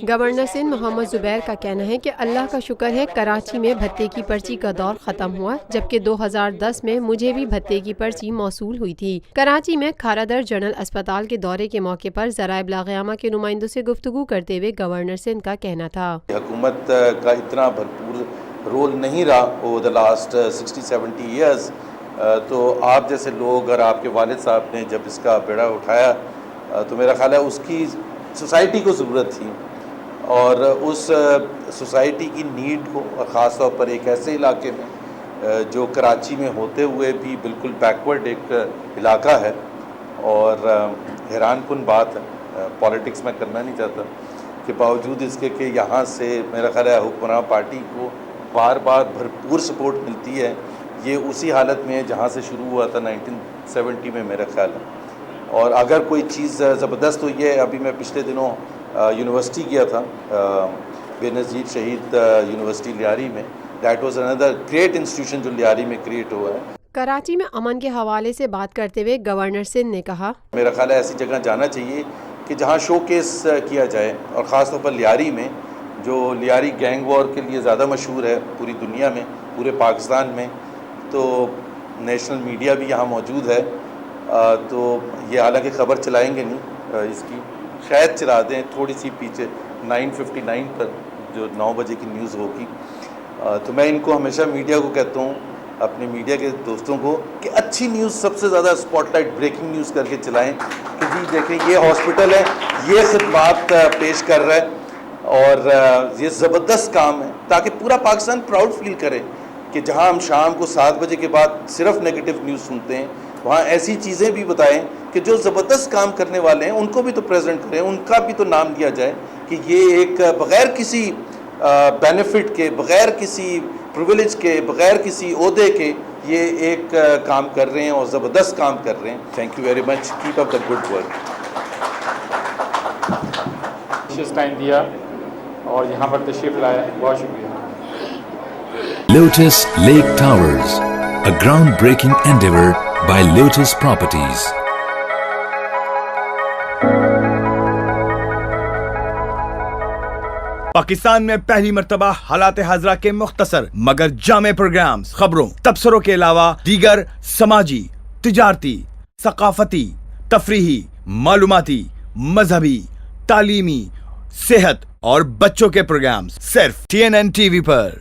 Governor Sindh محمد زبیر کا کہنا ہے کہ اللہ کا شکر ہے کراچی میں بھتے کی پرچی کا دور ختم ہوا، جبکہ 2010 میں مجھے بھی بھتے کی پرچی موصول ہوئی تھی۔ کراچی میں کھارادر جنرل اسپتال کے دورے کے موقع پر ذرائع عامہ کے نمائندوں سے گفتگو کرتے ہوئے گورنر سندھ کا کہنا تھا، حکومت کا اتنا بھرپور رول نہیں رہا اوور دا لاسٹ 60-70 ایئرز، تو آپ جیسے لوگ اور آپ کے والد صاحب نے جب اس کا بیڑا اٹھایا تو میرا خیال ہے اس کی سوسائٹی کو ضرورت تھی، اور اس سوسائٹی کی نیڈ کو، خاص طور پر ایک ایسے علاقے میں جو کراچی میں ہوتے ہوئے بھی بالکل بیکورڈ ایک علاقہ ہے، اور حیران کن بات ہے، پالیٹکس میں کرنا نہیں چاہتا کہ باوجود اس کے کہ یہاں سے میرا خیال ہے حکمراں پارٹی کو بار بار بھرپور سپورٹ ملتی ہے، یہ اسی حالت میں ہے جہاں سے شروع ہوا تھا 1970 میں میرا خیال ہے۔ اور اگر کوئی چیز زبردست ہوئی ہے، ابھی میں پچھلے دنوں یونیورسٹی گیا تھا، بے نظیر شہید یونیورسٹی لیاری میں، that was another great institution جو لیاری میں کریٹ ہوا ہے۔ کراچی میں امن کے حوالے سے بات کرتے ہوئے گورنر سندھ نے کہا، میرا خیال ہے ایسی جگہ جانا چاہیے کہ جہاں شو کیس کیا جائے، اور خاص طور پر لیاری میں، جو لیاری گینگ وار کے لیے زیادہ مشہور ہے پوری دنیا میں، پورے پاکستان میں، تو نیشنل میڈیا بھی یہاں موجود ہے، تو یہ حالانکہ خبر چلائیں گے نہیں اس کی، شاید چلا دیں تھوڑی سی پیچھے 9:59 پر جو 9 بجے کی نیوز ہوگی، تو میں ان کو ہمیشہ میڈیا کو کہتا ہوں، اپنے میڈیا کے دوستوں کو، کہ اچھی نیوز سب سے زیادہ اسپاٹ لائٹ بریکنگ نیوز کر کے چلائیں کہ جی دیکھیں یہ ہاسپٹل ہے، یہ خدمات پیش کر رہا ہے، اور یہ زبردست کام ہے، تاکہ پورا پاکستان پراؤڈ فیل کرے کہ جہاں ہم شام کو 7 بجے کے بعد صرف نیگیٹو نیوز سنتے ہیں، وہاں ایسی چیزیں بھی بتائیں کہ جو زبردست کام کرنے والے ہیں ان کو بھی تو پریزنٹ کریں، ان کا بھی تو نام لیا جائے کہ یہ ایک بغیر کسی بینیفٹ کے، بغیر کسی پریویلیج کے، بغیر کسی عہدے کے یہ ایک کام کر رہے ہیں اور زبردست کام کر رہے ہیں۔ Thank you very much, keep up the good work. Time دیا اور یہاں پر تشریف لایا، بہت شکریہ۔ Lotus Lake Towers, a groundbreaking endeavor by Lotus Properties. Pakistan میں پہلی مرتبہ حالات حاضرہ کے مختصر مگر جامع پروگرامز، خبروں، تبصروں کے علاوہ دیگر سماجی، تجارتی، ثقافتی، تفریحی، معلوماتی، مذہبی، تعلیمی، صحت اور بچوں کے پروگرامز صرف TNN TV پر۔